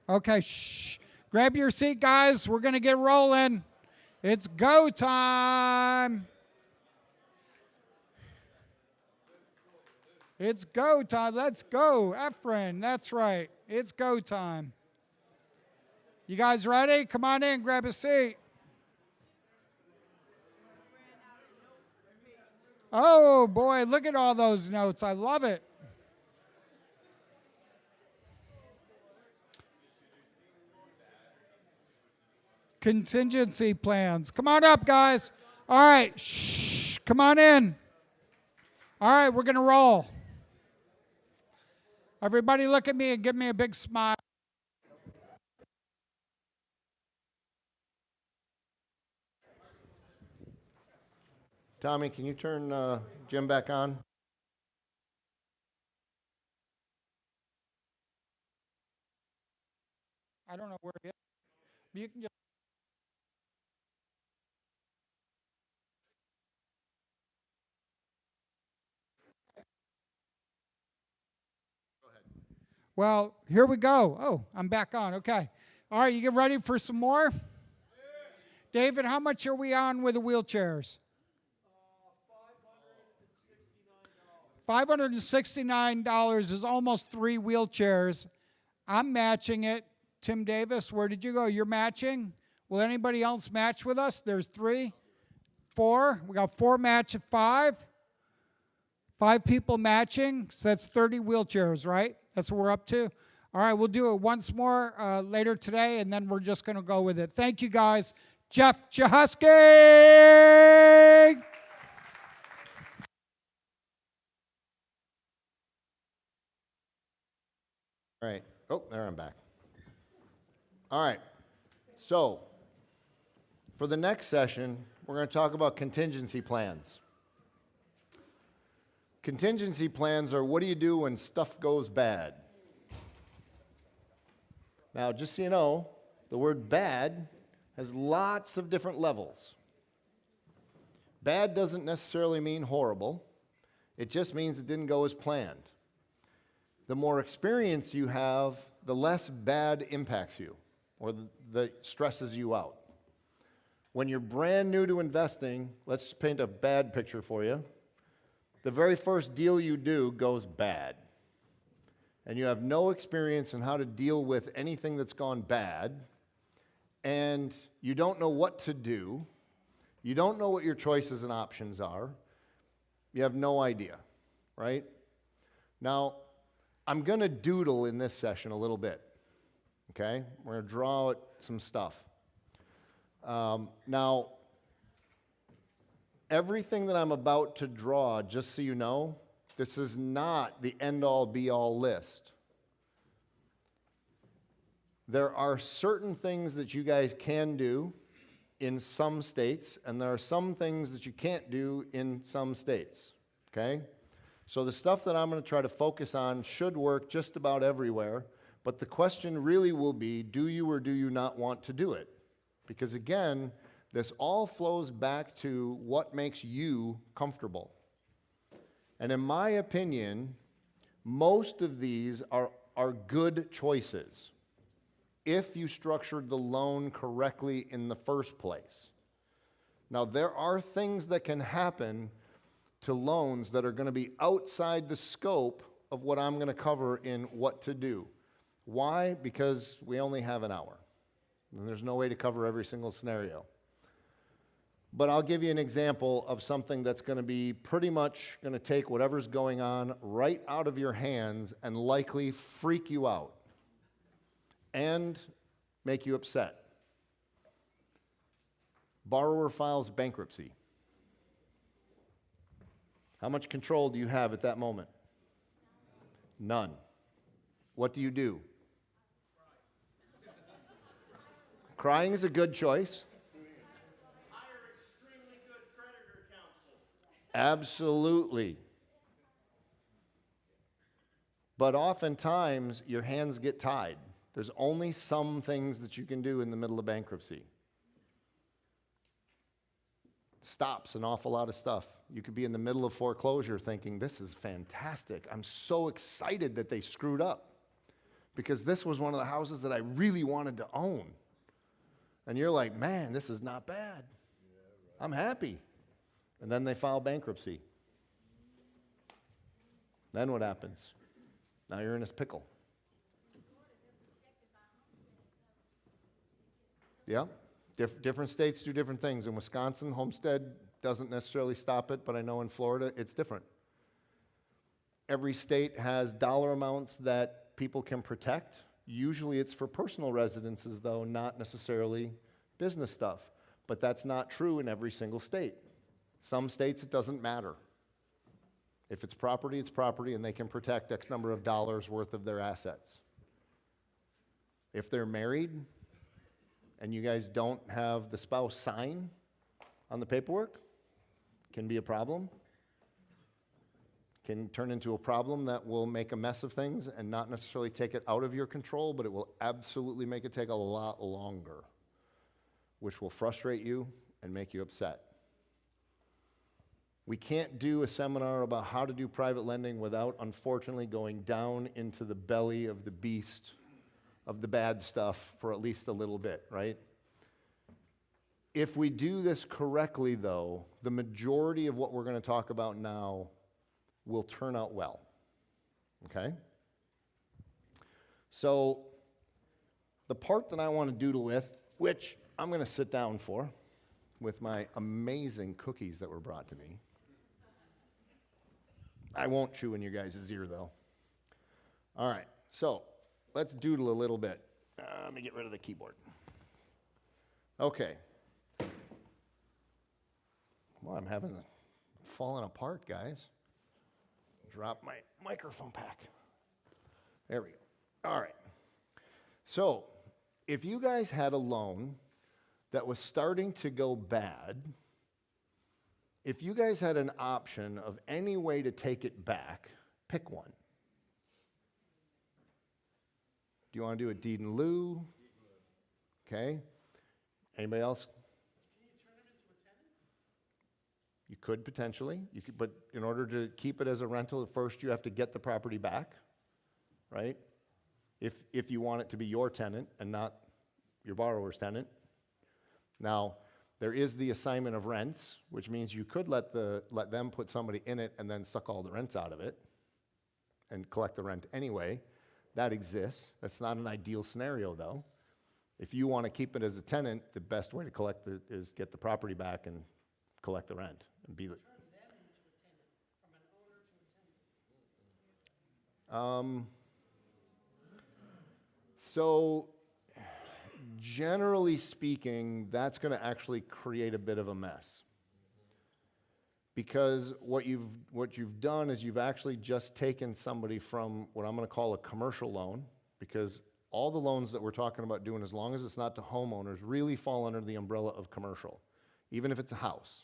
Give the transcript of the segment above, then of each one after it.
Okay, shh. Grab your seat, guys. We're going to get rolling. It's go time. It's go time. Let's go. Efren, that's right. It's go time. You guys ready? Come on in, grab a seat. Oh, boy, look at all those notes. I love it. Contingency plans. Come on up, guys. All right. Shh. Come on in. All right, we're going to roll. Everybody look at me and give me a big smile. Tommy, can you turn Jim back on? I don't know where he is. You can just Well, here we go. Oh, I'm back on. Okay. All right, you get ready for some more? David, how much are we on with the wheelchairs? $569 is almost 3 wheelchairs. I'm matching it. Tim Davis, where did you go? You're matching? Will anybody else match with us? There's 3, 4. We got 4 match at 5. 5 people matching, so that's 30 wheelchairs, right? That's what we're up to. All right, we'll do it once more later today, and then we're just going to go with it. Thank you, guys. Jeff Cichocki! All right. Oh, there I'm back. All right. So, for the next session, we're going to talk about contingency plans. Contingency plans are what do you do when stuff goes bad? Now, just so you know, the word bad has lots of different levels. Bad doesn't necessarily mean horrible. It just means it didn't go as planned. The more experience you have, the less bad impacts you or that stresses you out. When you're brand new to investing, let's paint a bad picture for you. The very first deal you do goes bad. And you have no experience in how to deal with anything that's gone bad, and you don't know what to do. You don't know what your choices and options are. You have no idea, right? Now, I'm going to doodle in this session a little bit, okay? We're going to draw out some stuff. Now, everything that I'm about to draw, just so you know, this is not the end-all, be-all list. There are certain things that you guys can do in some states, and there are some things that you can't do in some states, okay? So the stuff that I'm going to try to focus on should work just about everywhere, but the question really will be, do you or do you not want to do it? Because again, this all flows back to what makes you comfortable. And in my opinion, most of these are good choices if you structured the loan correctly in the first place. Now, there are things that can happen to loans that are going to be outside the scope of what I'm going to cover in what to do. Why? Because we only have an hour, and there's no way to cover every single scenario. But I'll give you an example of something that's going to be pretty much going to take whatever's going on right out of your hands and likely freak you out and make you upset. Borrower files bankruptcy. How much control do you have at that moment? None. What do you do? Crying is a good choice. Absolutely. But oftentimes, your hands get tied. There's only some things that you can do in the middle of bankruptcy. Stops an awful lot of stuff. You could be in the middle of foreclosure thinking, this is fantastic. I'm so excited that they screwed up. because this was one of the houses that I really wanted to own. And you're like, man, this is not bad. I'm happy. And then they file bankruptcy. Then what happens? Now you're in this pickle. Yeah, different states do different things. In Wisconsin, homestead doesn't necessarily stop it, but I know in Florida it's different. Every state has dollar amounts that people can protect. Usually it's for personal residences, though, not necessarily business stuff. But that's not true in every single state. Some states it doesn't matter. If it's property, and they can protect X number of dollars worth of their assets. If they're married, and you guys don't have the spouse sign on the paperwork, can be a problem. Can turn into a problem that will make a mess of things and not necessarily take it out of your control, but it will absolutely make it take a lot longer, which will frustrate you and make you upset. We can't do a seminar about how to do private lending without, unfortunately, going down into the belly of the beast of the bad stuff for at least a little bit, right? If we do this correctly, though, the majority of what we're going to talk about now will turn out well, okay? So the part that I want to doodle with, which I'm going to sit down for with my amazing cookies that were brought to me. I won't chew in your guys' ear, though. All right, so let's doodle a little bit. Let me get rid of the keyboard. Okay. Well, I'm having falling apart, guys. Drop my microphone pack. There we go. All right. So, if you guys had a loan that was starting to go bad, if you guys had an option of any way to take it back, pick one. Do you want to do a deed in lieu? Okay. Anybody else? Can you turn them into a tenant? You could potentially. You could, but in order to keep it as a rental, first you have to get the property back, right? If you want it to be your tenant and not your borrower's tenant. Now, there is the assignment of rents, which means you could let them put somebody in it and then suck all the rents out of it and collect the rent anyway. That exists. That's not an ideal scenario, though. If you want to keep it as a tenant, the best way to collect it is get the property back and collect the rent and be the. Turn them into a tenant, from an owner to a tenant. So, generally speaking, that's going to actually create a bit of a mess. Because what you've done is you've actually just taken somebody from what I'm going to call a commercial loan, because all the loans that we're talking about doing, as long as it's not to homeowners, really fall under the umbrella of commercial, even if it's a house,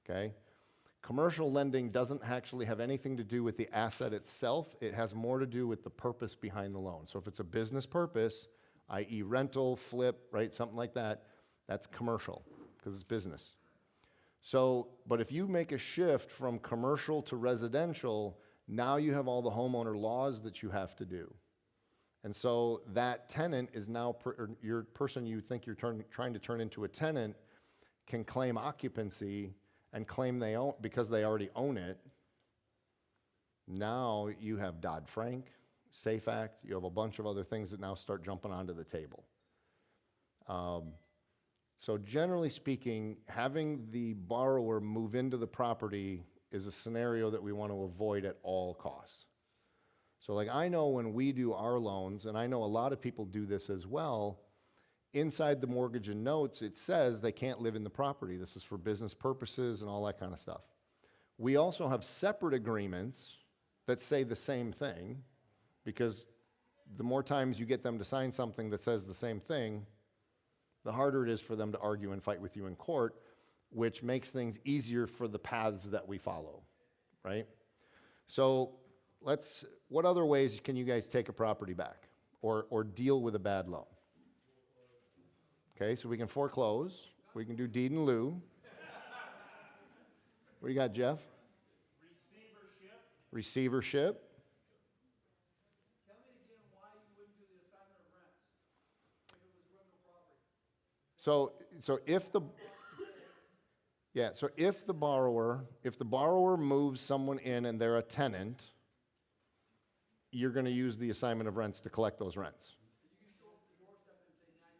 okay? Commercial lending doesn't actually have anything to do with the asset itself. It has more to do with the purpose behind the loan. So if it's a business purpose, i.e. rental, flip, right, something like that, that's commercial, because it's business. So, but if you make a shift from commercial to residential, now you have all the homeowner laws that you have to do. And so that tenant is now, your person you think you're trying to turn into a tenant can claim occupancy and claim they own, because they already own it. Now you have Dodd-Frank, SAFE Act, you have a bunch of other things that now start jumping onto the table. So generally speaking, having the borrower move into the property is a scenario that we want to avoid at all costs. So like I know when we do our loans, and I know a lot of people do this as well, inside the mortgage and notes, it says they can't live in the property. This is for business purposes and all that kind of stuff. We also have separate agreements that say the same thing, because the more times you get them to sign something that says the same thing, the harder it is for them to argue and fight with you in court, which makes things easier for the paths that we follow, right? So what other ways can you guys take a property back or deal with a bad loan? Okay, so we can foreclose. We can do deed in lieu. What do you got, Jeff? Receivership. Receivership. Tell me again why you So if the borrower moves someone in and they're a tenant, you're going to use the assignment of rents to collect those rents.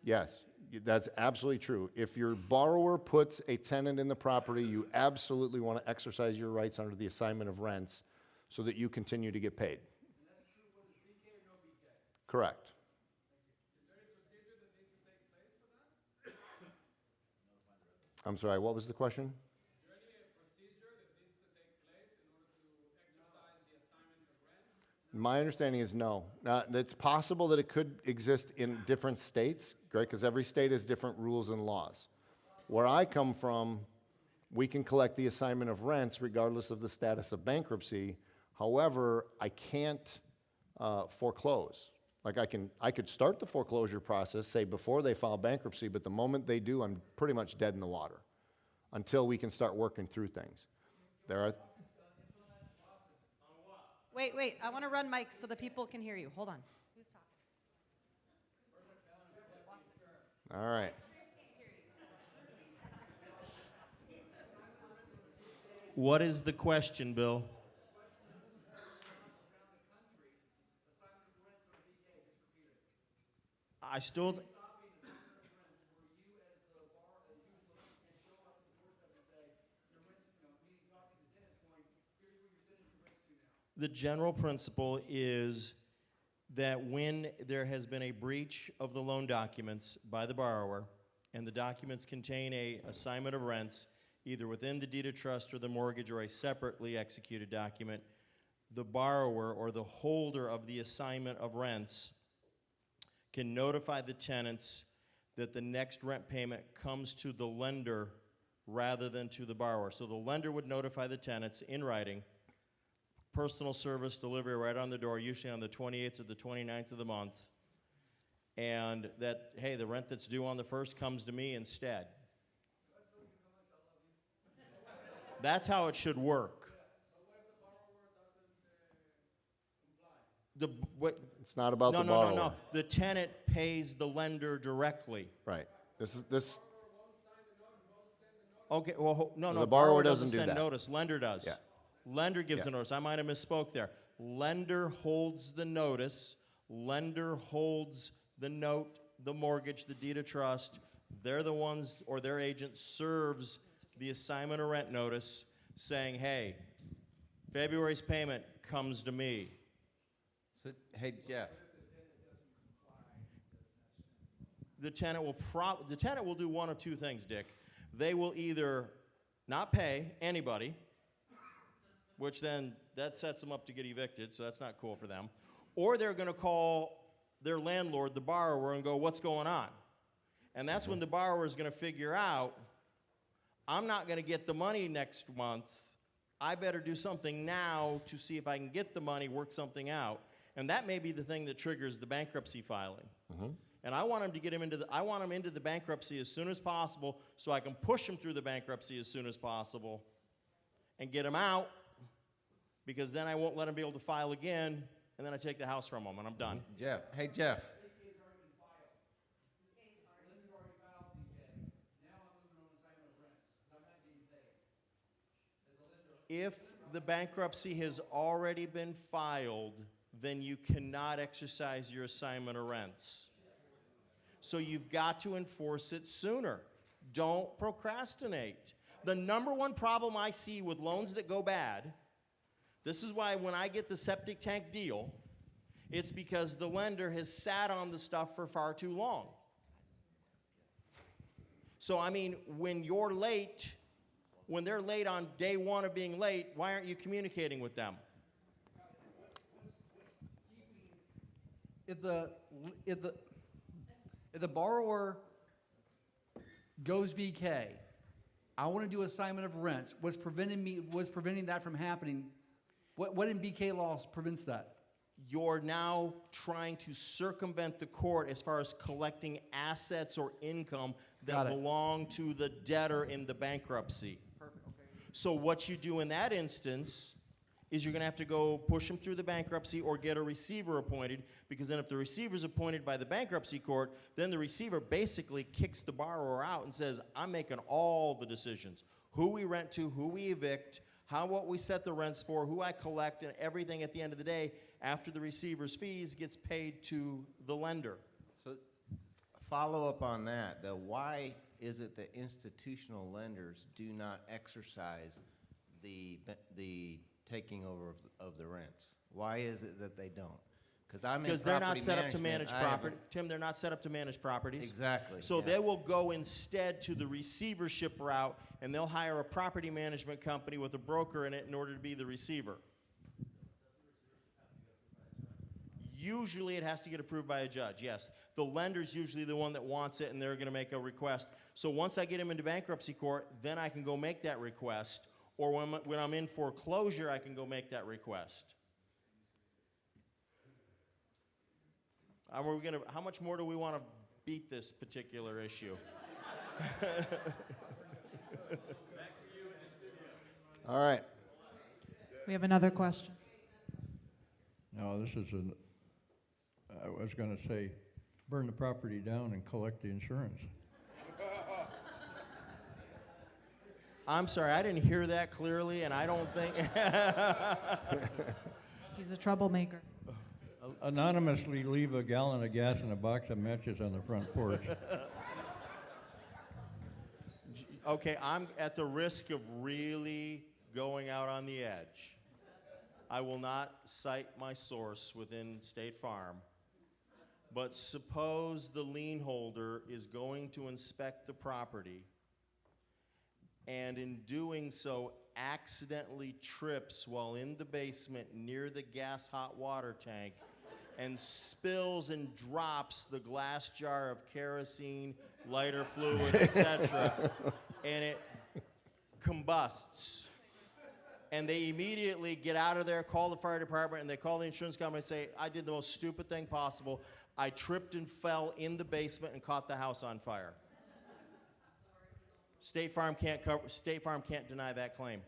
Yes, that's absolutely true. If your borrower puts a tenant in the property, you absolutely want to exercise your rights under the assignment of rents so that you continue to get paid. And that's true whether it's BK or no BK. Correct. Is there any procedure that needs to take place for that? I'm sorry, what was the question? Is there any procedure that needs to take place in order to exercise the assignment of rent? My understanding is no. It's possible that it could exist in different states, right? Because every state has different rules and laws. Where I come from, we can collect the assignment of rents regardless of the status of bankruptcy. However, I can't foreclose. Like I could start the foreclosure process, say before they file bankruptcy, but the moment they do, I'm pretty much dead in the water until we can start working through things. There are. Wait, I want to run mics so the people can hear you. Hold on. Who's talking? All right. What is the question, Bill? I still. The general principle is that when there has been a breach of the loan documents by the borrower, and the documents contain a assignment of rents, either within the deed of trust or the mortgage or a separately executed document, the borrower or the holder of the assignment of rents can notify the tenants that the next rent payment comes to the lender rather than to the borrower. So the lender would notify the tenants in writing, personal service delivery right on the door, usually on the 28th or the 29th of the month, and that, hey, the rent that's due on the 1st comes to me instead. That's how it should work. It's not about the borrower. No. The tenant pays the lender directly. Right. This. Okay, well, no, The borrower doesn't do send that. notice. Lender does. Yeah. Lender gives Yeah. the notice. I might have misspoke there. Lender holds the notice. Lender holds the note, the mortgage, the deed of trust. They're the ones, or their agent serves the assignment of rent notice saying, hey, February's payment comes to me. So, hey, Jeff. The tenant will do one of two things, Dick. They will either not pay anybody, which then that sets them up to get evicted, so that's not cool for them. Or they're going to call their landlord, the borrower, and go, what's going on? And that's when the borrower is going to figure out, I'm not going to get the money next month. I better do something now to see if I can get the money, work something out. And that may be the thing that triggers the bankruptcy filing. And I want him to get him into the bankruptcy as soon as possible so I can push him through the bankruptcy as soon as possible and get him out, because then I won't let him be able to file again, and then I take the house from him and I'm done. Jeff. Hey, Jeff. If the bankruptcy has already been filed, then you cannot exercise your assignment of rents. So you've got to enforce it sooner. Don't procrastinate. The number one problem I see with loans that go bad, this is why when I get the septic tank deal, it's because the lender has sat on the stuff for far too long. So, I mean, when you're late, when they're late on day one of being late, why aren't you communicating with them? If the borrower goes BK, I want to do assignment of rents. What's preventing that from happening? What in BK laws prevents that? You're now trying to circumvent the court as far as collecting assets or income that Got it. belong to the debtor in the bankruptcy. Perfect. Okay. So what you do in that instance is you're going to have to go push them through the bankruptcy or get a receiver appointed, because then if the receiver's appointed by the bankruptcy court, then the receiver basically kicks the borrower out and says, I'm making all the decisions. Who we rent to, who we evict, what we set the rents for, who I collect, and everything at the end of the day, after the receiver's fees, gets paid to the lender. So, follow up on that, though. Why is it that institutional lenders do not exercise the taking over of the rents? Why is it that they don't? Because they're not set up to manage property. Tim, they're not set up to manage properties. Exactly. So yeah. they will go instead to the receivership route, and they'll hire a property management company with a broker in it in order to be the receiver. Usually it has to get approved by a judge, yes. The lender's usually the one that wants it, and they're going to make a request. So once I get him into bankruptcy court, then I can go make that request. Or when I'm in foreclosure, I can go make that request. How much more do we want to beat this particular issue? All right. We have another question. No, this is I was going to say, burn the property down and collect the insurance. I'm sorry, I didn't hear that clearly, and I don't think... He's a troublemaker. Anonymously leave a gallon of gas and a box of matches on the front porch. Okay, I'm at the risk of really going out on the edge. I will not cite my source within State Farm, but suppose the lien holder is going to inspect the property, and in doing so accidentally trips while in the basement near the gas hot water tank and spills and drops the glass jar of kerosene, lighter fluid, etc., and it combusts. And they immediately get out of there, call the fire department, and they call the insurance company and say, I did the most stupid thing possible. I tripped and fell in the basement and caught the house on fire. State Farm can't deny that claim.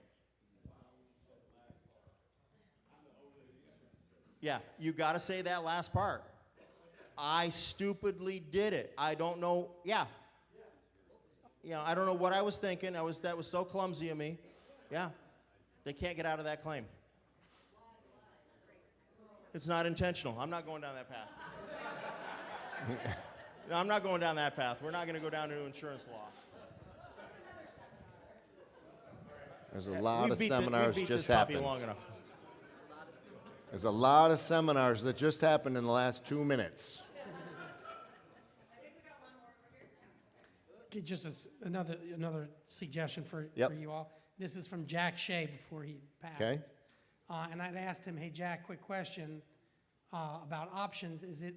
Yeah, you got to say that last part. I stupidly did it. I don't know. Yeah. I don't know what I was thinking. That was so clumsy of me. Yeah. They can't get out of that claim. It's not intentional. I'm not going down that path. No, I'm not going down that path. We're not going to go down into insurance law. There's a lot of seminars we beat just this puppy happened. long enough. There's a lot of seminars that just happened in the last 2 minutes. Okay, just another suggestion for Yep. you all. This is from Jack Shea before he passed. Okay. And I'd asked him, hey, Jack, quick question about options. Is it,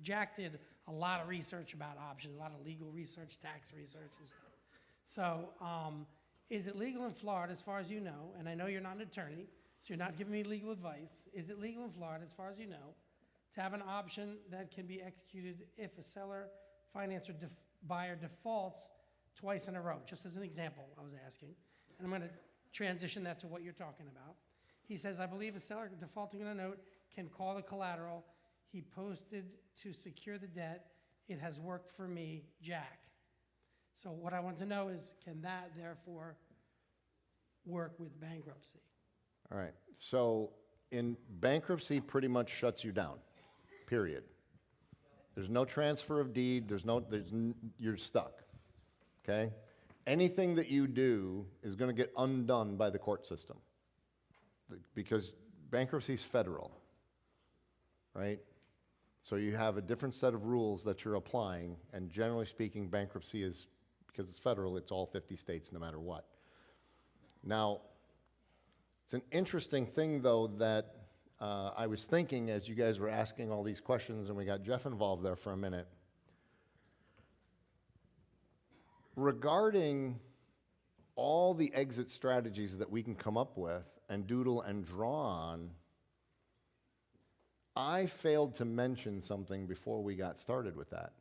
Jack did a lot of research about options, a lot of legal research, tax research and stuff. So is it legal in Florida, as far as you know, and I know you're not an attorney, so you're not giving me legal advice. Is it legal in Florida, as far as you know, to have an option that can be executed if a seller, financer, buyer defaults twice in a row? Just as an example, I was asking. And I'm going to transition that to what you're talking about. He says, I believe a seller defaulting on a note can call the collateral he posted to secure the debt. It has worked for me, Jack. So what I want to know is, can that therefore work with bankruptcy? All right. So in bankruptcy pretty much shuts you down, period. There's no transfer of deed. You're stuck. Okay? Anything that you do is going to get undone by the court system because bankruptcy is federal, right? So you have a different set of rules that you're applying, and generally speaking, bankruptcy is, because it's federal, it's all 50 states no matter what. Now, it's an interesting thing, though, that I was thinking as you guys were asking all these questions, and we got Jeff involved there for a minute. Regarding all the exit strategies that we can come up with and doodle and draw on, I failed to mention something before we got started with that.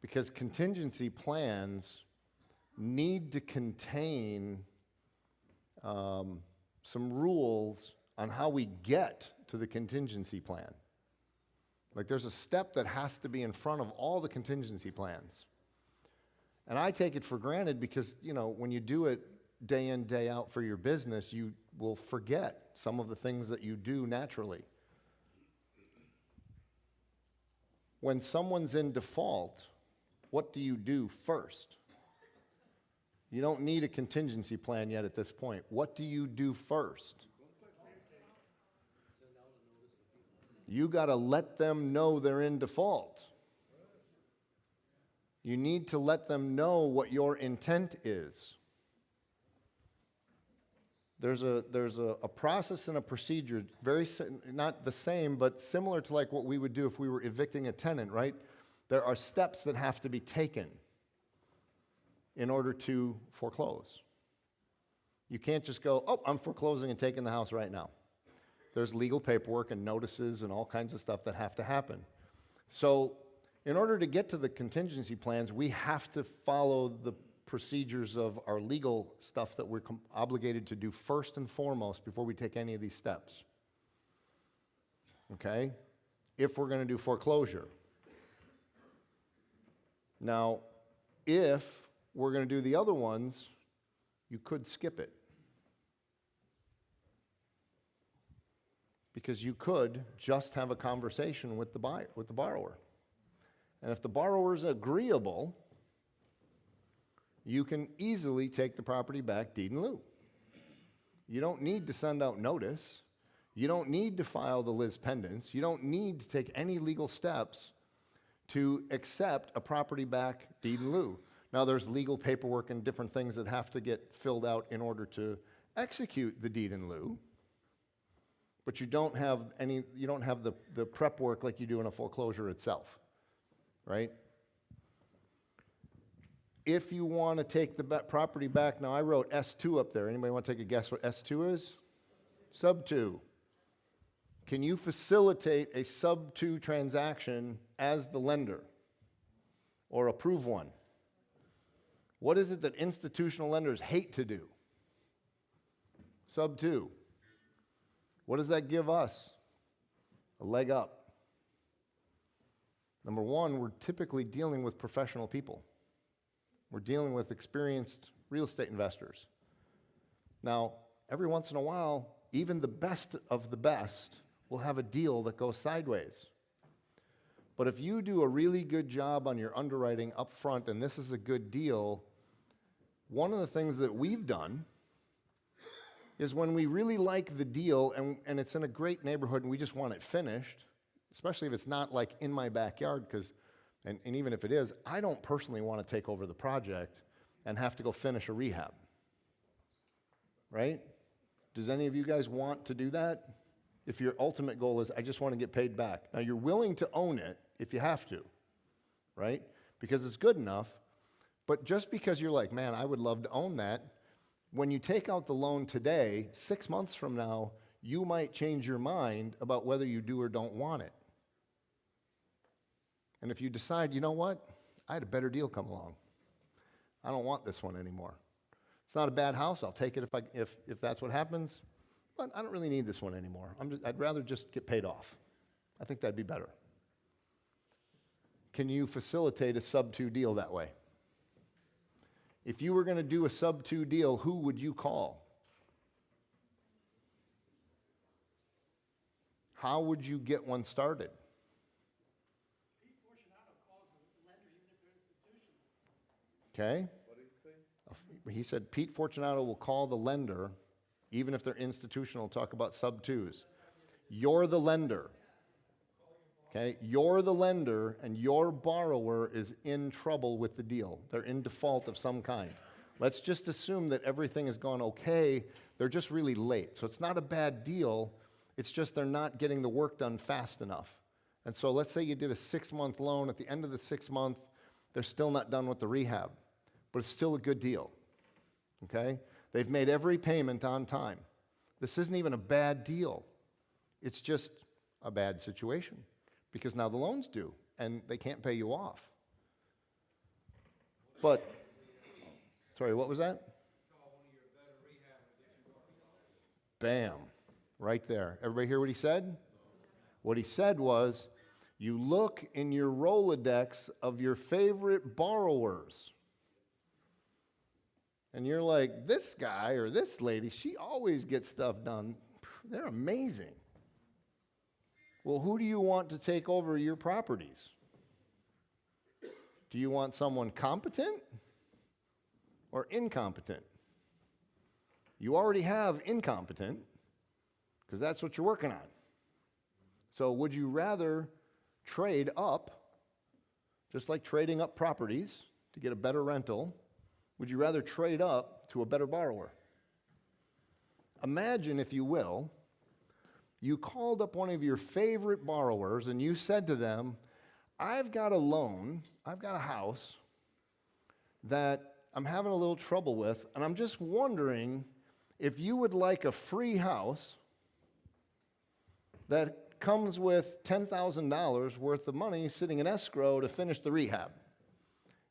Because contingency plans need to contain some rules on how we get to the contingency plan. Like there's a step that has to be in front of all the contingency plans. And I take it for granted because, you know, when you do it day in, day out for your business, you will forget some of the things that you do naturally. When someone's in default, what do you do first? You don't need a contingency plan yet at this point. What do you do first? You got to let them know they're in default. You need to let them know what your intent is. There's a process and a procedure, not the same, but similar to like what we would do if we were evicting a tenant, right? There are steps that have to be taken in order to foreclose. You can't just go, oh, I'm foreclosing and taking the house right now. There's legal paperwork and notices and all kinds of stuff that have to happen. So in order to get to the contingency plans, we have to follow the procedures of our legal stuff that we're obligated to do first and foremost before we take any of these steps. Okay? If we're going to do foreclosure. Now, if we're going to do the other ones, you could skip it. Because you could just have a conversation with the borrower. And if the borrower is agreeable, you can easily take the property back deed in lieu. You don't need to send out notice. You don't need to file the lis pendens. You don't need to take any legal steps to accept a property back deed in lieu. Now, there's legal paperwork and different things that have to get filled out in order to execute the deed in lieu. But you don't have the prep work like you do in a foreclosure itself, right? If you want to take the property back, now I wrote S2 up there. Anybody want to take a guess what S2 is? Sub 2. Can you facilitate a sub 2 transaction as the lender or approve one? What is it that institutional lenders hate to do? Sub 2. What does that give us? A leg up. Number one, we're typically dealing with professional people. We're dealing with experienced real estate investors. Now, every once in a while, even the best of the best will have a deal that goes sideways. But if you do a really good job on your underwriting up front, and this is a good deal, one of the things that we've done is when we really like the deal and it's in a great neighborhood and we just want it finished, especially if it's not like in my backyard, and even if it is, I don't personally want to take over the project and have to go finish a rehab. Right? Does any of you guys want to do that? If your ultimate goal is, I just want to get paid back. Now, you're willing to own it if you have to, right? Because it's good enough. But just because you're like, man, I would love to own that, when you take out the loan today, 6 months from now, you might change your mind about whether you do or don't want it. And if you decide, you know what, I had a better deal come along. I don't want this one anymore. It's not a bad house. I'll take it if that's what happens. But I don't really need this one anymore. I'd rather just get paid off. I think that'd be better. Can you facilitate a sub 2 deal that way? If you were going to do a sub 2 deal, who would you call? How would you get one started? Okay? What did he say? He said Pete Fortunato will call the lender, even if they're institutional, talk about sub 2s. You're the lender. Okay? You're the lender, and your borrower is in trouble with the deal. They're in default of some kind. Let's just assume that everything has gone okay. They're just really late. So it's not a bad deal. It's just they're not getting the work done fast enough. And so let's say you did a 6-month loan. At the end of the 6th month, they're still not done with the rehab. But it's still a good deal. Okay? They've made every payment on time. This isn't even a bad deal. It's just a bad situation. Because now the loan's due, and they can't pay you off. But, sorry, what was that? Bam, right there. Everybody hear what he said? What he said was, you look in your Rolodex of your favorite borrowers. And you're like, this guy or this lady, she always gets stuff done. They're amazing. Well, who do you want to take over your properties? Do you want someone competent or incompetent? You already have incompetent because that's what you're working on. So would you rather trade up, just like trading up properties to get a better rental, would you rather trade up to a better borrower? Imagine, if you will, you called up one of your favorite borrowers and you said to them, I've got a loan, I've got a house that I'm having a little trouble with, and I'm just wondering if you would like a free house that comes with $10,000 worth of money sitting in escrow to finish the rehab.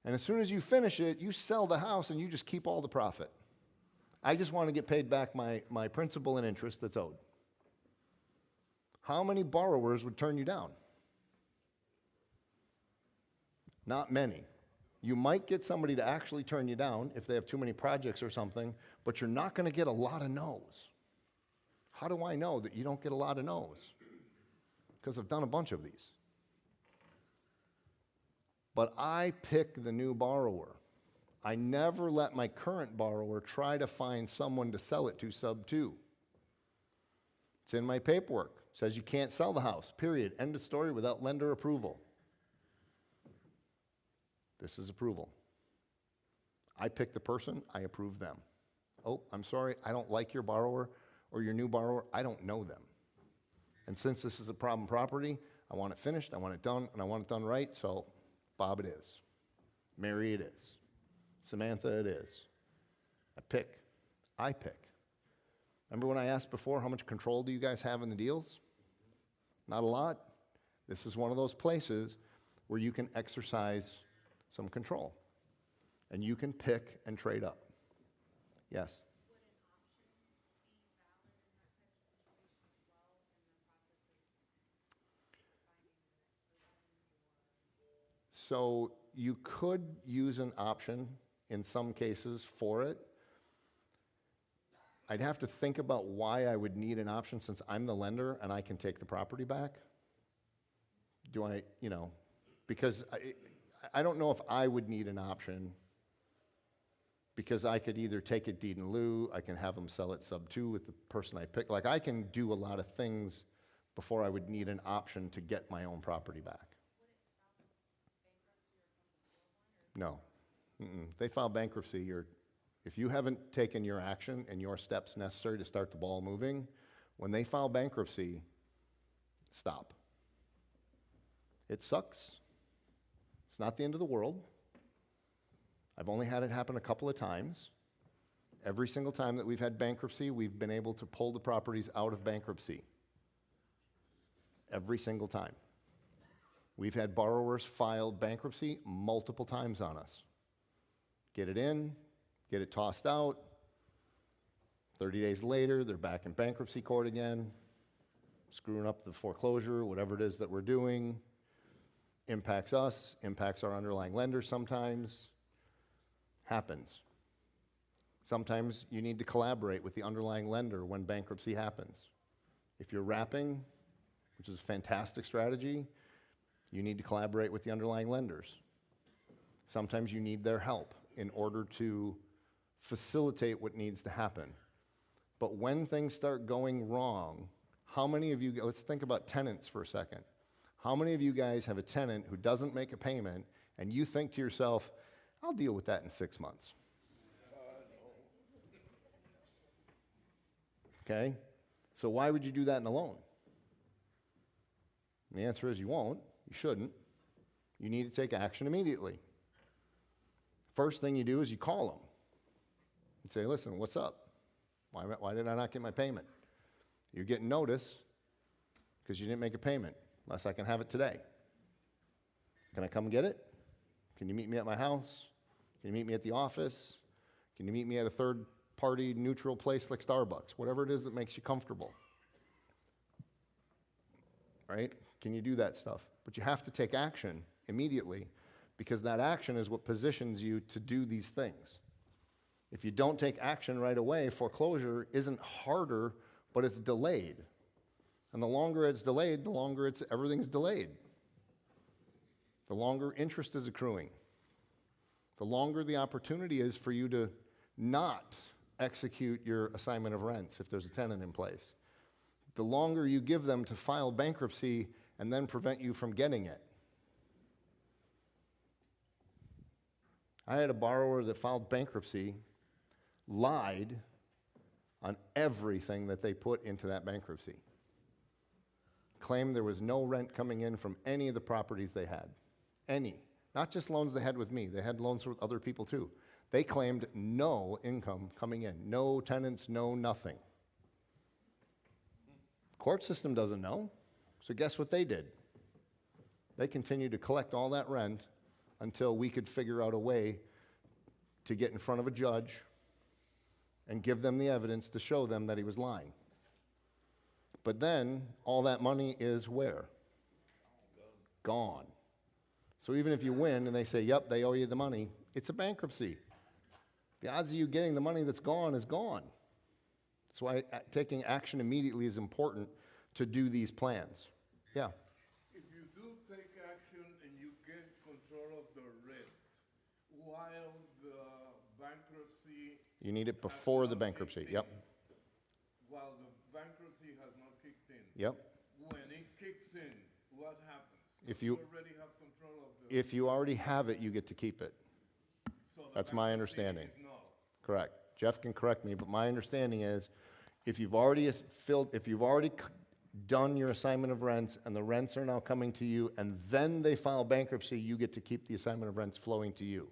And as soon as you finish it, you sell the house and you just keep all the profit. I just want to get paid back my principal and interest that's owed. How many borrowers would turn you down? Not many. You might get somebody to actually turn you down if they have too many projects or something, but you're not going to get a lot of no's. How do I know that you don't get a lot of no's? Because I've done a bunch of these. But I pick the new borrower. I never let my current borrower try to find someone to sell it to sub 2. It's in my paperwork. It says you can't sell the house, period. End of story, without lender approval. This is approval. I pick the person, I approve them. Oh, I'm sorry, I don't like your borrower or your new borrower. I don't know them. And since this is a problem property, I want it finished, I want it done, and I want it done right, so Bob it is. Mary it is. Samantha it is. I pick. Remember when I asked before, how much control do you guys have in the deals? Not a lot. This is one of those places where you can exercise some control. And you can pick and trade up. Yes? So you could use an option in some cases for it. I'd have to think about why I would need an option since I'm the lender and I can take the property back. Do I, because I don't know if I would need an option because I could either take it deed in lieu, I can have them sell it sub 2 with the person I pick. Like I can do a lot of things before I would need an option to get my own property back. No. They file bankruptcy. If you haven't taken your action and your steps necessary to start the ball moving, when they file bankruptcy, stop. It sucks. It's not the end of the world. I've only had it happen a couple of times. Every single time that we've had bankruptcy, we've been able to pull the properties out of bankruptcy. Every single time. We've had borrowers file bankruptcy multiple times on us. Get it in, get it tossed out. 30 days later, they're back in bankruptcy court again, screwing up the foreclosure, whatever it is that we're doing. Impacts us, impacts our underlying lenders sometimes. Happens. Sometimes you need to collaborate with the underlying lender when bankruptcy happens. If you're wrapping, which is a fantastic strategy, you need to collaborate with the underlying lenders. Sometimes you need their help in order to facilitate what needs to happen. But when things start going wrong, how many of you, let's think about tenants for a second. How many of you guys have a tenant who doesn't make a payment and you think to yourself, I'll deal with that in 6 months? Okay? So why would you do that in a loan? And the answer is you won't. You shouldn't. You need to take action immediately. First thing you do is you call them and say, listen, what's up? Why did I not get my payment? You're getting notice because you didn't make a payment, unless I can have it today. Can I come get it? Can you meet me at my house? Can you meet me at the office? Can you meet me at a third party neutral place like Starbucks, whatever it is that makes you comfortable. Right? Can you do that stuff? But you have to take action immediately because that action is what positions you to do these things. If you don't take action right away, foreclosure isn't harder, but it's delayed. And the longer it's delayed, the longer everything's delayed. The longer interest is accruing. The longer the opportunity is for you to not execute your assignment of rents if there's a tenant in place. The longer you give them to file bankruptcy and then prevent you from getting it. I had a borrower that filed bankruptcy, lied on everything that they put into that bankruptcy. Claimed there was no rent coming in from any of the properties they had. Any. Not just loans they had with me, they had loans with other people too. They claimed no income coming in, no tenants, no nothing. Court system doesn't know, so guess what they did? They continued to collect all that rent until we could figure out a way to get in front of a judge and give them the evidence to show them that he was lying. But then, all that money is where? Gone. So even if you win and they say, yep, they owe you the money, it's a bankruptcy. The odds of you getting the money that's gone is gone. That's why taking action immediately is important to do these plans. Yeah? If you do take action and you get control of the rent, while the bankruptcy... You need it before the bankruptcy, yep. While the bankruptcy has not kicked in. Yep. When it kicks in, what happens? If you already have control of the... If you already have it, you get to keep it. So the That's my bankruptcy understanding. is null. Correct. Jeff can correct me, but my understanding is if you've already done your assignment of rents and the rents are now coming to you and then they file bankruptcy, you get to keep the assignment of rents flowing to you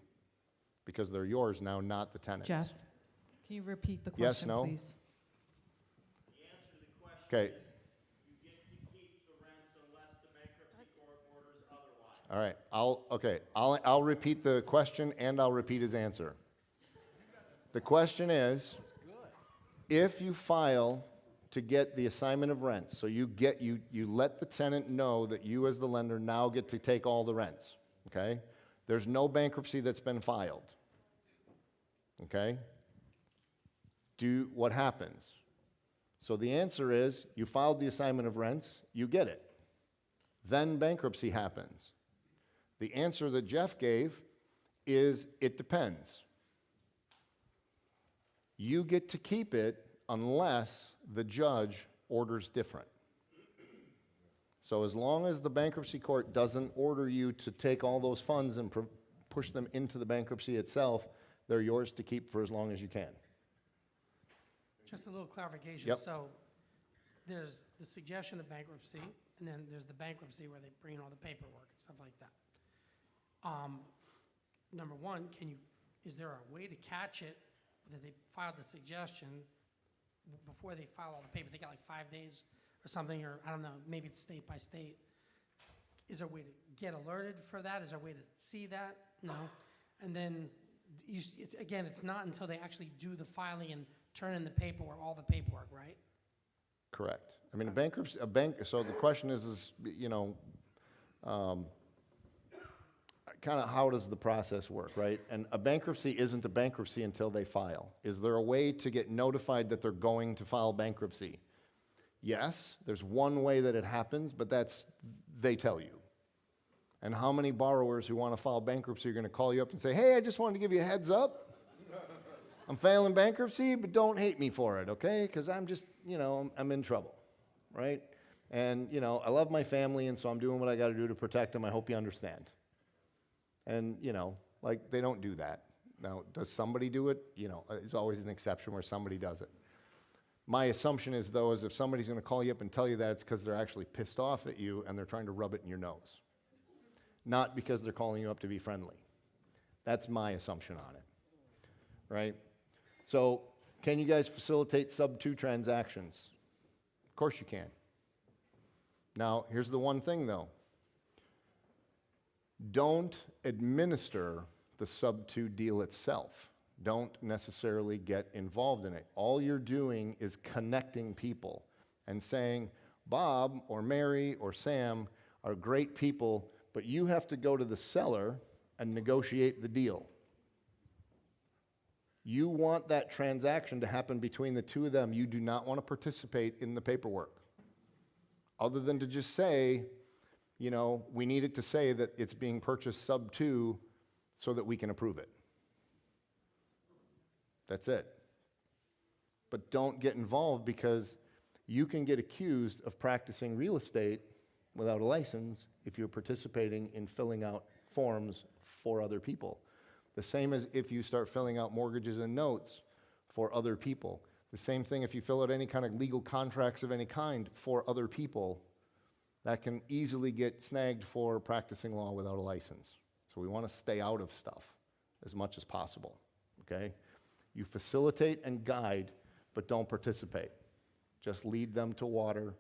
because they're yours now, not the tenants. Jeff, can you repeat the Yes, question, no? please? The answer to the question Okay. is you get to keep the rents unless the bankruptcy court orders otherwise. All right. I'll repeat the question and I'll repeat his answer. The question is, if you file to get the assignment of rents, so you let the tenant know that you as the lender now get to take all the rents, okay? There's no bankruptcy that's been filed, okay? What happens? So the answer is, you filed the assignment of rents, you get it. Then bankruptcy happens. The answer that Jeff gave is, it depends. You get to keep it unless the judge orders different. So as long as the bankruptcy court doesn't order you to take all those funds and push them into the bankruptcy itself, they're yours to keep for as long as you can. Just a little clarification. Yep. So there's the suggestion of bankruptcy, and then there's the bankruptcy where they bring in all the paperwork and stuff like that. Number one, is there a way to catch it that they filed the suggestion before they file all the paper? They got like 5 days or something, or I don't know, maybe it's state by state. Is there a way to get alerted for that? Is there a way to see that? No. And then, it's not until they actually do the filing and turn in the paperwork, all the paperwork, right? Correct. I mean, so the question is kind of how does the process work, right? And a bankruptcy isn't a bankruptcy until they file. Is there a way to get notified that they're going to file bankruptcy? Yes, there's one way that it happens, but they tell you. And how many borrowers who want to file bankruptcy are going to call you up and say, hey, I just wanted to give you a heads up. I'm filing bankruptcy, but don't hate me for it, okay? Because I'm just, I'm in trouble, right? And, I love my family, and so I'm doing what I got to do to protect them. I hope you understand. And, they don't do that. Now, does somebody do it? It's always an exception where somebody does it. My assumption is, though, is if somebody's going to call you up and tell you that, it's because they're actually pissed off at you and they're trying to rub it in your nose. Not because they're calling you up to be friendly. That's my assumption on it, right? So, can you guys facilitate sub-2 transactions? Of course you can. Now, here's the one thing, though. Don't administer the sub-2 deal itself. don't necessarily get involved in it. All you're doing is connecting people and saying, Bob or Mary or Sam are great people, but you have to go to the seller and negotiate the deal. You want that transaction to happen between the two of them. You do not want to participate in the paperwork. Other than to just say, you know, we need it to say that it's being purchased sub 2 so that we can approve it. That's it. But don't get involved, because you can get accused of practicing real estate without a license if you're participating in filling out forms for other people. The same as if you start filling out mortgages and notes for other people. The same thing if you fill out any kind of legal contracts of any kind for other people. That can easily get snagged for practicing law without a license. So we want to stay out of stuff as much as possible, okay? You facilitate and guide, but don't participate. Just lead them to water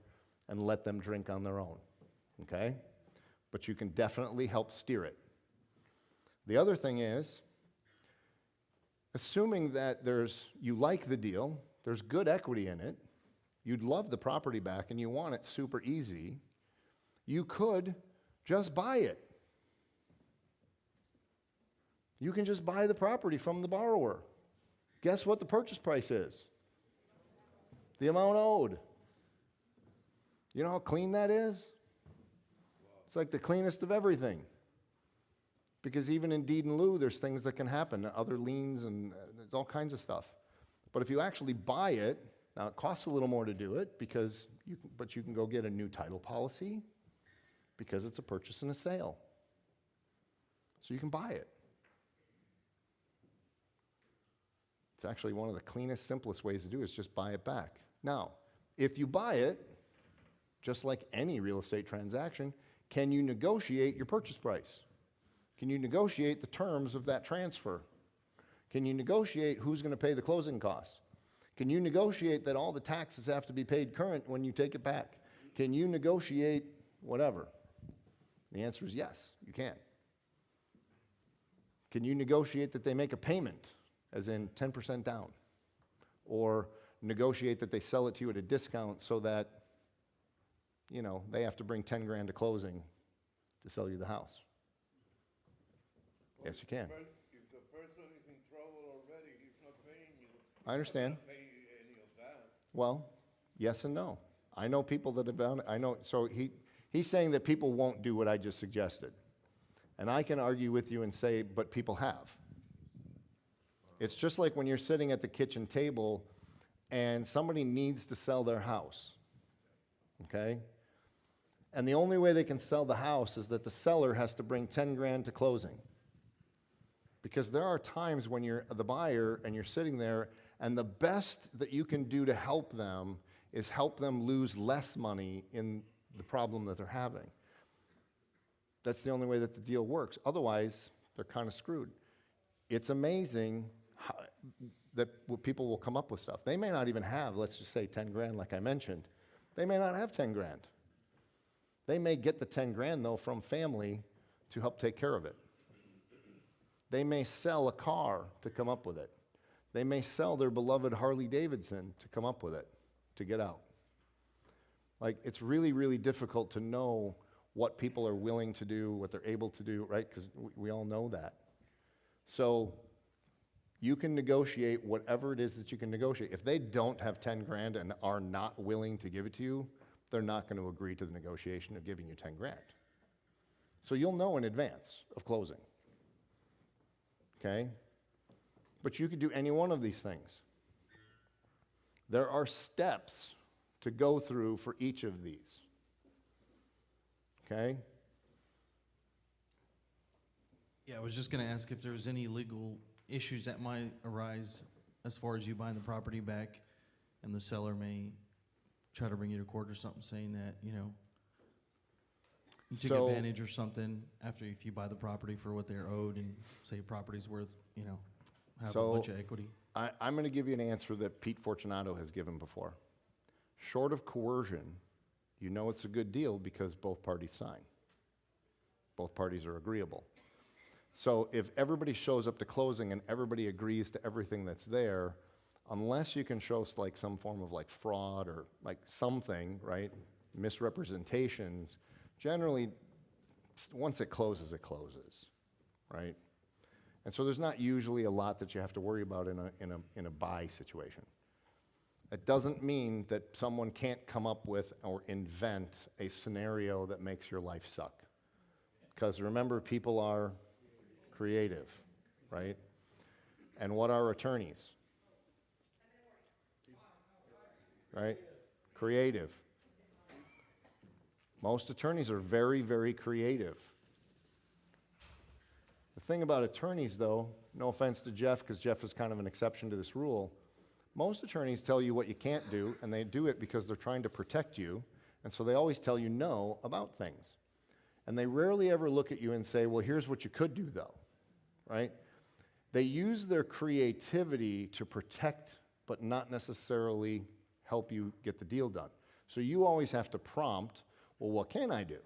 and let them drink on their own, okay? But you can definitely help steer it. The other thing is, assuming that you like the deal, there's good equity in it, you'd love the property back and you want it super easy, you could just buy it. You can just buy the property from the borrower. Guess what the purchase price is? The amount owed. You know how clean that is? It's like the cleanest of everything. Because even in deed in lieu, there's things that can happen, other liens, and there's all kinds of stuff. But if you actually buy it, now it costs a little more to do it, but you can go get a new title policy because it's a purchase and a sale. So you can buy it. It's actually one of the cleanest, simplest ways to do it, is just buy it back. Now, if you buy it, just like any real estate transaction, can you negotiate your purchase price? Can you negotiate the terms of that transfer? Can you negotiate who's going to pay the closing costs? Can you negotiate that all the taxes have to be paid current when you take it back? Can you negotiate whatever? The answer is yes, you can. Can you negotiate that they make a payment, as in 10% down? Or negotiate that they sell it to you at a discount so that, you know, they have to bring 10 grand to closing to sell you the house? Yes, you can. If the person is in trouble already, he's not paying you. I understand. He's not paying any of that. Well, yes and no. I know people that have done, so he's saying that people won't do what I just suggested. And I can argue with you and say, but people have. It's just like when you're sitting at the kitchen table and somebody needs to sell their house, okay? And the only way they can sell the house is that the seller has to bring 10 grand to closing. Because there are times when you're the buyer and you're sitting there, and the best that you can do to help them is help them lose less money in the problem that they're having. That's the only way that the deal works. Otherwise, they're kind of screwed. It's amazing that people will come up with stuff. They may not even have, let's just say, 10 grand like I mentioned. They may not have 10 grand. They may get the 10 grand, though, from family to help take care of it. They may sell a car to come up with it. They may sell their beloved Harley Davidson to come up with it, to get out. Like, it's really, really difficult to know what people are willing to do, what they're able to do, right? Because we all know that. So you can negotiate whatever it is that you can negotiate. If they don't have 10 grand and are not willing to give it to you, they're not going to agree to the negotiation of giving you 10 grand. So you'll know in advance of closing. Okay? But you could do any one of these things. There are steps to go through for each of these. Okay? Yeah, I was just going to ask if there was any legal issues that might arise as far as you buying the property back, and the seller may try to bring you to court or something saying that, you know, you take advantage or something after if you buy the property for what they're owed and say your property's worth, you know, have a bunch of equity. I'm going to give you an answer that Pete Fortunato has given before. Short of coercion, you know it's a good deal because both parties sign. Both parties are agreeable. So if everybody shows up to closing and everybody agrees to everything that's there, unless you can show like some form of like fraud or like something, right, misrepresentations, generally, once it closes, right? And so there's not usually a lot that you have to worry about in a buy situation. It doesn't mean that someone can't come up with or invent a scenario that makes your life suck. Because remember, people are creative, right? And what are attorneys? Right? Creative. Most attorneys are very, very creative. The thing about attorneys, though, no offense to Jeff, because Jeff is kind of an exception to this rule, most attorneys tell you what you can't do, and they do it because they're trying to protect you, and so they always tell you no about things. And they rarely ever look at you and say, well, here's what you could do, though, right? They use their creativity to protect, but not necessarily help you get the deal done. So you always have to prompt, well, what can I do?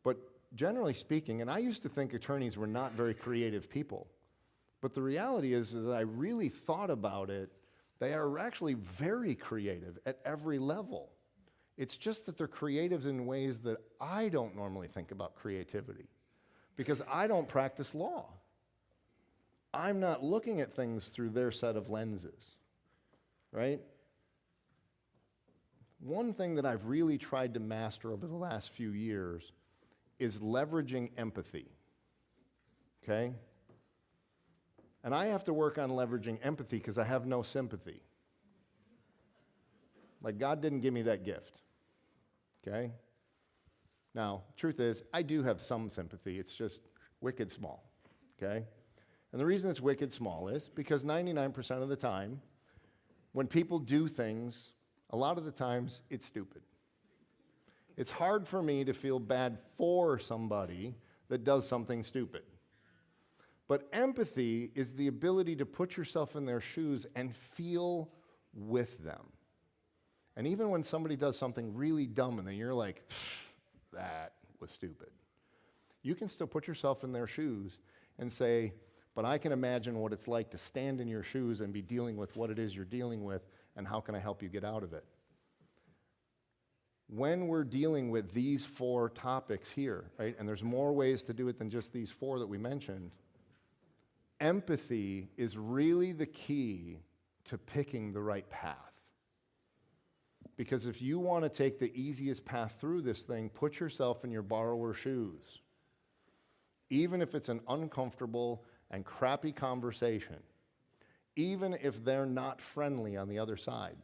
But generally speaking, and I used to think attorneys were not very creative people, but the reality is that I really thought about it, they are actually very creative at every level. It's just that they're creative in ways that I don't normally think about creativity, because I don't practice law. I'm not looking at things through their set of lenses, right? One thing that I've really tried to master over the last few years is leveraging empathy, okay? And I have to work on leveraging empathy because I have no sympathy. Like, God didn't give me that gift, okay? Now, truth is, I do have some sympathy. It's just wicked small, okay? And the reason it's wicked small is because 99% of the time, when people do things, a lot of the times, it's stupid. It's hard for me to feel bad for somebody that does something stupid. But empathy is the ability to put yourself in their shoes and feel with them. And even when somebody does something really dumb and then you're like, that was stupid, you can still put yourself in their shoes and say, but I can imagine what it's like to stand in your shoes and be dealing with what it is you're dealing with, and how can I help you get out of it? When we're dealing with these 4 topics here, right, and there's more ways to do it than just these 4 that we mentioned, empathy is really the key to picking the right path. Because if you want to take the easiest path through this thing, put yourself in your borrower's shoes. Even if it's an uncomfortable and crappy conversation, even if they're not friendly on the other side,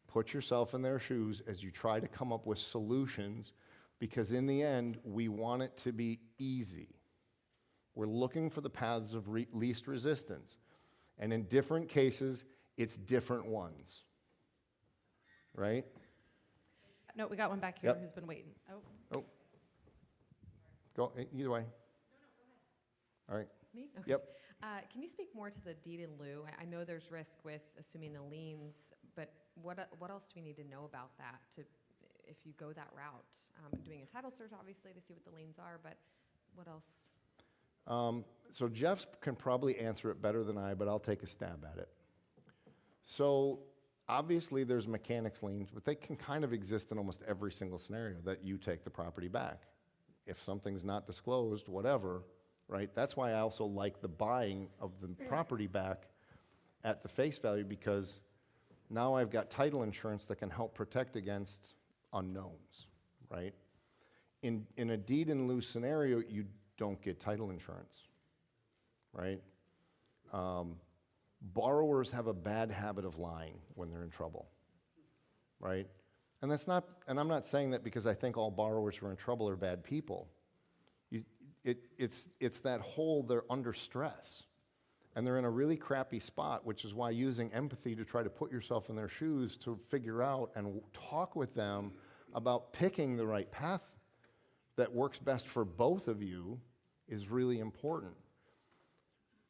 put yourself in their shoes as you try to come up with solutions, because in the end, we want it to be easy. We're looking for the paths of least resistance. And in different cases, it's different ones. Right? No, we got one back here Yep. who's been waiting. Oh, Oh. Go, either way. All right. Me? Okay. Yep. Can you speak more to the deed in lieu? I know there's risk with assuming the liens, but what else do we need to know about that if you go that route? Doing a title search, obviously, to see what the liens are, but what else? So Jeff can probably answer it better than I, but I'll take a stab at it. So obviously there's mechanics liens, but they can kind of exist in almost every single scenario that you take the property back. If something's not disclosed, whatever, right? That's why I also like the buying of the property back at the face value, because now I've got title insurance that can help protect against unknowns, right? In a deed in lieu scenario, you don't get title insurance, right? Borrowers have a bad habit of lying when they're in trouble, right? And that's not, and I'm not saying that because I think all borrowers who are in trouble are bad people. It's that whole, they're under stress, and they're in a really crappy spot, which is why using empathy to try to put yourself in their shoes to figure out and talk with them about picking the right path that works best for both of you is really important.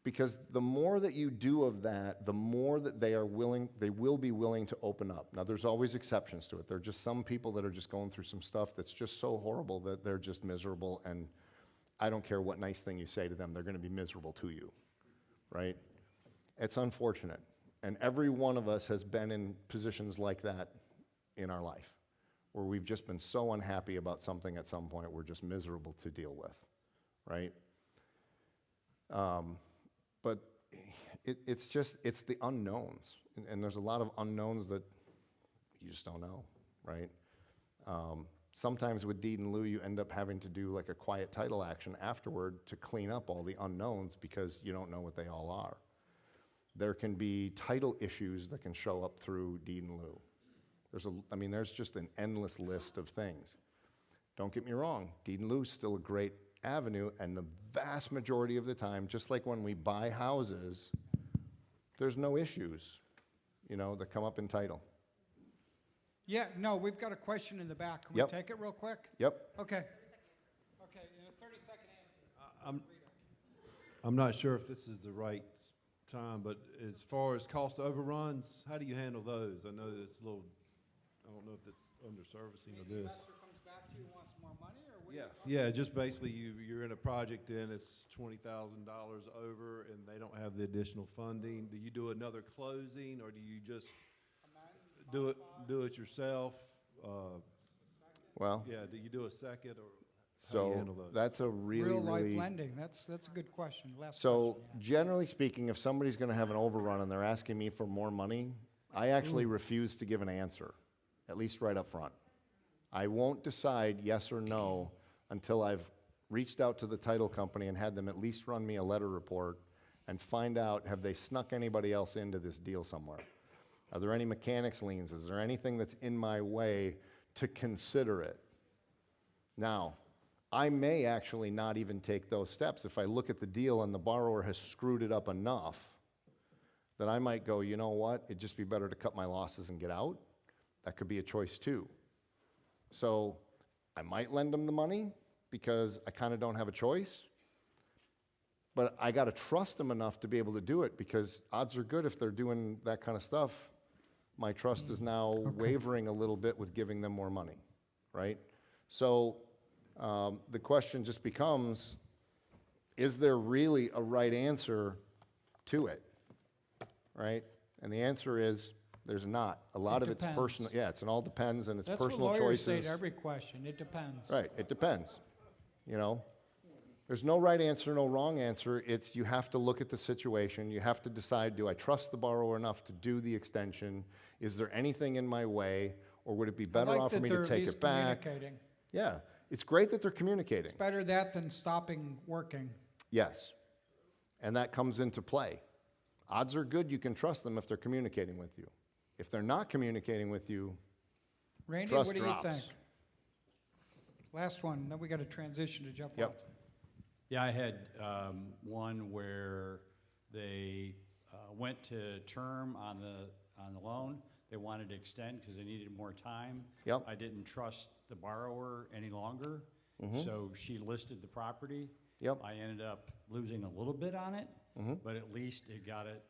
Because the more that you do of that, the more that they will be willing to open up. Now, there's always exceptions to it. There are just some people that are just going through some stuff that's just so horrible that they're just miserable, and I don't care what nice thing you say to them, they're going to be miserable to you, right? It's unfortunate. And every one of us has been in positions like that in our life, where we've just been so unhappy about something at some point, we're just miserable to deal with, right? But it's the unknowns. And there's a lot of unknowns that you just don't know, right? Sometimes with deed in lieu, you end up having to do like a quiet title action afterward to clean up all the unknowns because you don't know what they all are. There can be title issues that can show up through deed in lieu. There's just an endless list of things. Don't get me wrong, deed in lieu is still a great avenue, and the vast majority of the time, just like when we buy houses, there's no issues, that come up in title. Yeah, no, we've got a question in the back. Can Yep. we take it real quick? Yep. Okay. Okay, in a 30-second answer. I'm not sure if this is the right time, but as far as cost overruns, how do you handle those? I know it's a little, I don't know if it's under servicing of this. Investor comes back to you, wants more money, or what? Yeah, just basically you're in a project and it's $20,000 over and they don't have the additional funding. Do you do another closing or do you just do it yourself? Well, Yeah, do you do a second or how do you so handle those? that's a really, Real-life really... lending, that's a good question. Last So question, yeah. generally speaking, if somebody's going to have an overrun and they're asking me for more money, I actually refuse to give an answer, at least right up front. I won't decide yes or no until I've reached out to the title company and had them at least run me a letter report and find out, have they snuck anybody else into this deal somewhere? Are there any mechanics liens? Is there anything that's in my way to consider it? Now, I may actually not even take those steps. If I look at the deal and the borrower has screwed it up enough, then I might go, you know what, it'd just be better to cut my losses and get out. That could be a choice too. So I might lend them the money because I kind of don't have a choice, but I got to trust them enough to be able to do it because odds are good if they're doing that kind of stuff. My trust is now wavering a little bit with giving them more money, right? So the question just becomes, is there really a right answer to it, right? And the answer is, there's not. A lot of it's depends. personal. Yeah, it all depends, and it's That's personal what lawyers say choices. to every question. It depends. Right, it depends. There's no right answer, no wrong answer. It's you have to look at the situation. You have to decide, do I trust the borrower enough to do the extension? Is there anything in my way, or would it be better off for me to take it back? Communicating. Yeah, it's great that they're communicating. It's better that than stopping working. Yes, and that comes into play. Odds are good you can trust them if they're communicating with you. If they're not communicating with you, Randy, trust what do drops. you think? Last one, then we got to transition to Jeff Yep. Watson. Yeah, I had one where they went to term on the loan. They wanted to extend because they needed more time. Yep. I didn't trust the borrower any longer, so she listed the property. Yep. I ended up losing a little bit on it, but at least it got it,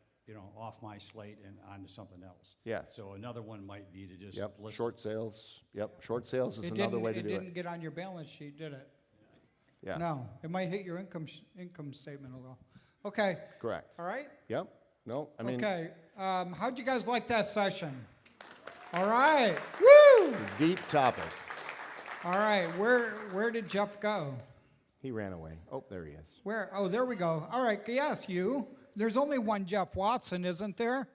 off my slate and onto something else. Yes. So another one might be to just Yep, list short sales. Yep, short sales is It another way to it do didn't it. get on your balance sheet, did it? Yeah, No, it might hit your income statement a little. Okay, correct. all right? Yep, no, I mean, Okay, how'd you guys like that session? All right, woo! it's a deep topic. All right, where did Jeff go? He ran away. Oh, there he is. Where? Oh, there we go. All right, yes, you. There's only one Jeff Watson, isn't there?